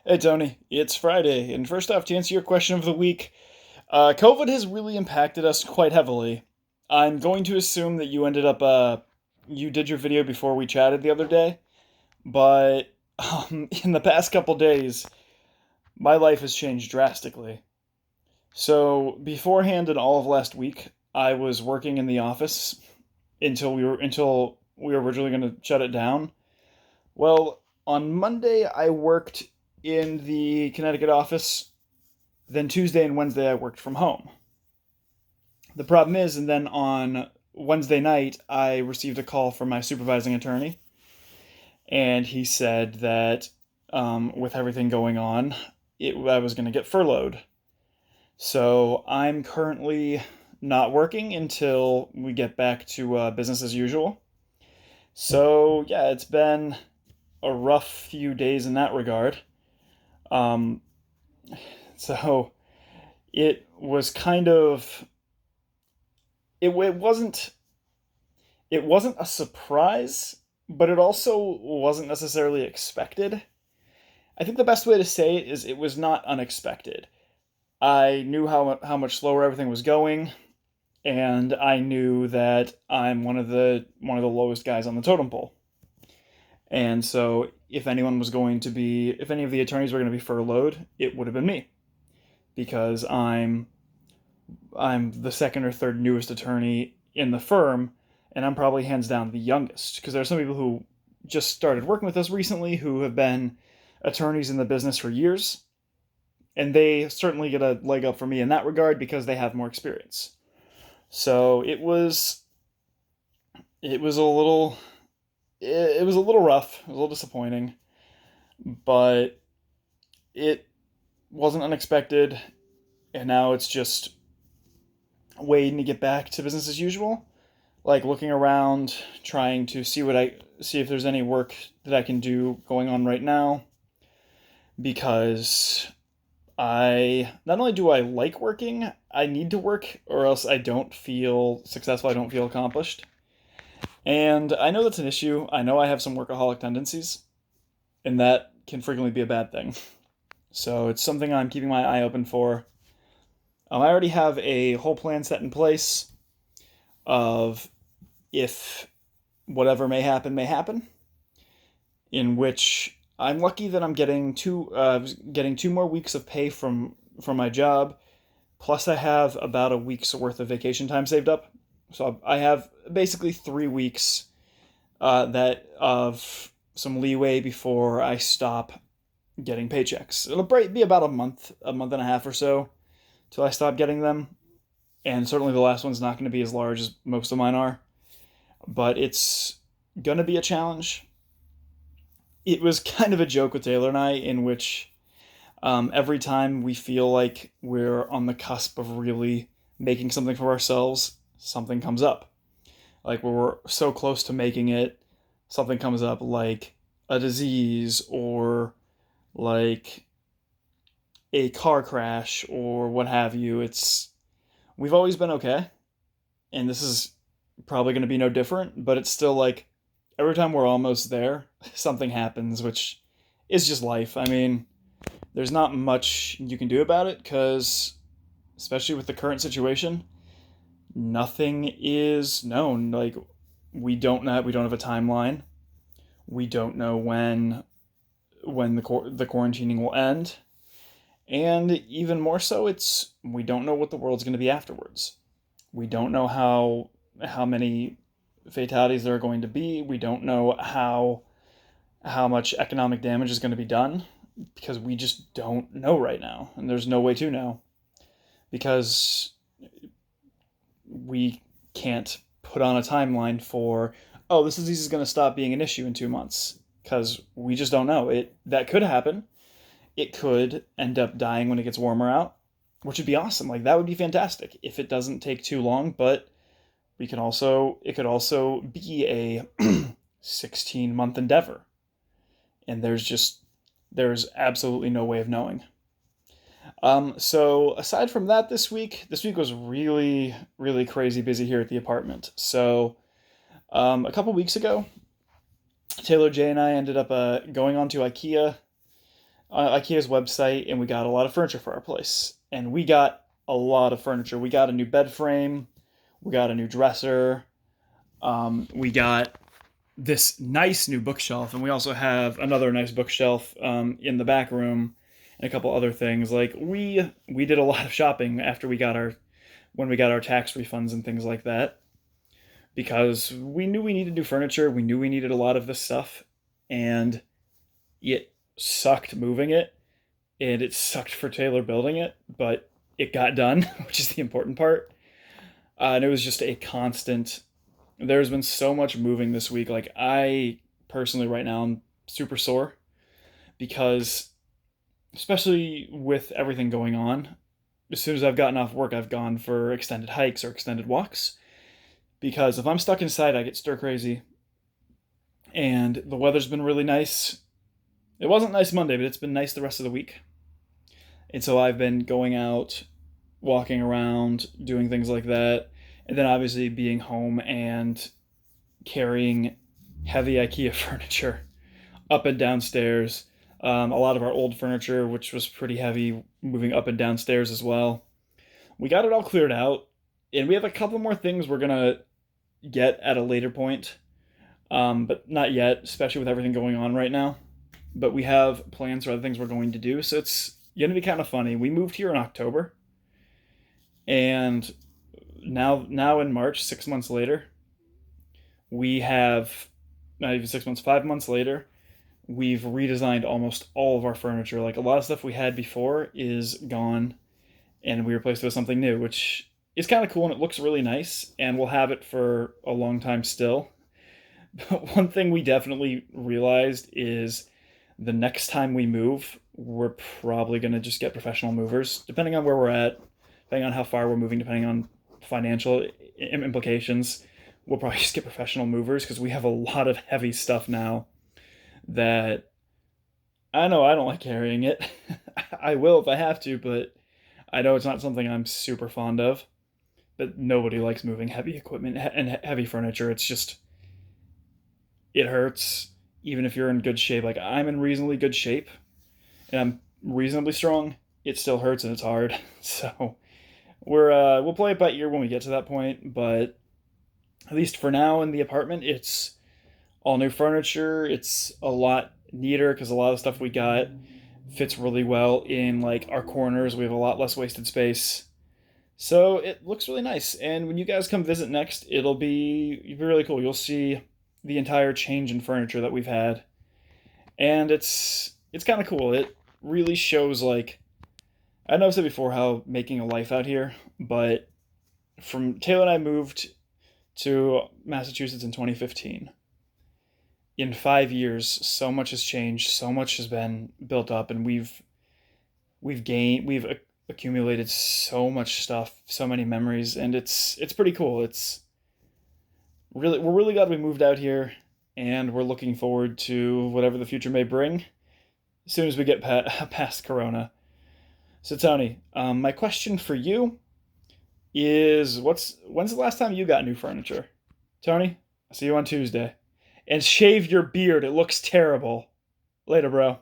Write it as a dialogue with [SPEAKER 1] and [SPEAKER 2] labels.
[SPEAKER 1] Hey Tony, it's Friday, and first off, to answer your question of the week, COVID has really impacted us quite heavily. I'm going to assume that you did your video before we chatted the other day, but in the past couple days, my life has changed drastically. So beforehand, in all of last week, I was working in the office until we were originally going to shut it down. Well, on Monday, I worked in the Connecticut office. Then Tuesday and Wednesday, I worked from home. The problem is, and then on Wednesday night, I received a call from my supervising attorney, and he said that with everything going on, I was going to get furloughed. So I'm currently not working until we get back to business as usual. So yeah, it's been a rough few days in that regard. Um, so it was kind of it wasn't a surprise, but it also wasn't necessarily expected. I think the best way to say it is it was not unexpected. I knew how much slower everything was going, and I knew that I'm one of the lowest guys on the totem pole. And so if any of the attorneys were going to be furloughed, it would have been me because I'm the second or third newest attorney in the firm, and I'm probably hands down the youngest. Because there are some people who just started working with us recently who have been attorneys in the business for years, and they certainly get a leg up for me in that regard because they have more experience. So it was a little it was a little rough, it was a little disappointing, but it wasn't unexpected, and now it's just waiting to get back to business as usual, like looking around, trying to see if there's any work that I can do going on right now because I not only do I like working, I need to work or else I don't feel successful, I don't feel accomplished. And I know that's an issue. I know I have some workaholic tendencies, and that can frequently be a bad thing. So it's something I'm keeping my eye open for. I already have a whole plan set in place of if whatever may happen, in which I'm lucky that I'm getting 2 more weeks of pay from my job. Plus, I have about a week's worth of vacation time saved up, so I have basically 3 weeks that of some leeway before I stop getting paychecks. It'll be about a month and a half or so till I stop getting them, and certainly the last one's not going to be as large as most of mine are, but it's gonna be a challenge. It was kind of a joke with Taylor and I, in which every time we feel like we're on the cusp of really making something for ourselves, something comes up. Like we're so close to making it, something comes up like a disease or like a car crash or what have you. We've always been okay, and this is probably going to be no different, but it's still like every time we're almost there, something happens, which is just life. I mean, there's not much you can do about it because, especially with the current situation, nothing is known. Like we don't have a timeline. We don't know when the quarantining will end, and even more so, it's we don't know what the world's going to be afterwards. We don't know how many fatalities there are going to be. We don't know how much economic damage is going to be done because we just don't know right now, and there's no way to know because we can't put on a timeline for this disease is going to stop being an issue in 2 months because we just don't know. That could happen. It could end up dying when it gets warmer out, which would be awesome. Like that would be fantastic if it doesn't take too long. But it could also be a 16-month endeavor, and there's absolutely no way of knowing. So aside from that, this week was really really crazy busy here at the apartment. So a couple weeks ago, Taylor J and I ended up going on to IKEA IKEA's website, and we got a lot of furniture for our place. And we got a lot of furniture. We got a new bed frame, we got a new dresser, we got this nice new bookshelf, and we also have another nice bookshelf in the back room, and a couple other things. Like we did a lot of shopping after we got our when we got our tax refunds and things like that, because we knew we needed new furniture. We knew we needed a lot of this stuff, and it sucked moving it, and it sucked for Taylor building it, but it got done, which is the important part. And it was just a constant. There's been so much moving this week. Like, I personally, right now, I'm super sore because, especially with everything going on, as soon as I've gotten off work, I've gone for extended hikes or extended walks. Because if I'm stuck inside, I get stir crazy. And the weather's been really nice. It wasn't nice Monday, but it's been nice the rest of the week. And so I've been going out, walking around, doing things like that. And then obviously being home and carrying heavy IKEA furniture up and downstairs. A lot of our old furniture, which was pretty heavy, moving up and downstairs as well. We got it all cleared out, and we have a couple more things we're gonna get at a later point, but not yet, especially with everything going on right now. But we have plans for other things we're going to do, so it's gonna be kind of funny. We moved here in October, and now in March, 6 months later, we have not even 6 months, 5 months later, we've redesigned almost all of our furniture. Like, a lot of stuff we had before is gone, and we replaced it with something new, which is kind of cool, and it looks really nice, and we'll have it for a long time still. But one thing we definitely realized is the next time we move, we're probably going to just get professional movers, depending on where we're at, depending on how far we're moving, depending on financial implications. We'll probably just get professional movers because we have a lot of heavy stuff now that I know I don't like carrying it. I will if I have to, but I know it's not something I'm super fond of. But nobody likes moving heavy equipment and heavy furniture. It's just, it hurts even if you're in good shape. Like, I'm in reasonably good shape and I'm reasonably strong. It still hurts and it's hard. So we'll play it by ear when we get to that point, but at least for now in the apartment, it's all new furniture. It's a lot neater because a lot of stuff we got fits really well in like our corners. We have a lot less wasted space. So it looks really nice. And when you guys come visit next, it'll be really cool. You'll see the entire change in furniture that we've had. And it's kind of cool. It really shows, like, I know I've said before how making a life out here, but from Taylor and I moved to Massachusetts in 2015. In 5 years, so much has changed, so much has been built up, and we've accumulated so much stuff, so many memories, and it's pretty cool. We're really glad we moved out here, and we're looking forward to whatever the future may bring as soon as we get past Corona. So Tony, my question for you is, when's the last time you got new furniture? Tony, I'll see you on Tuesday. And shave your beard. It looks terrible. Later, bro.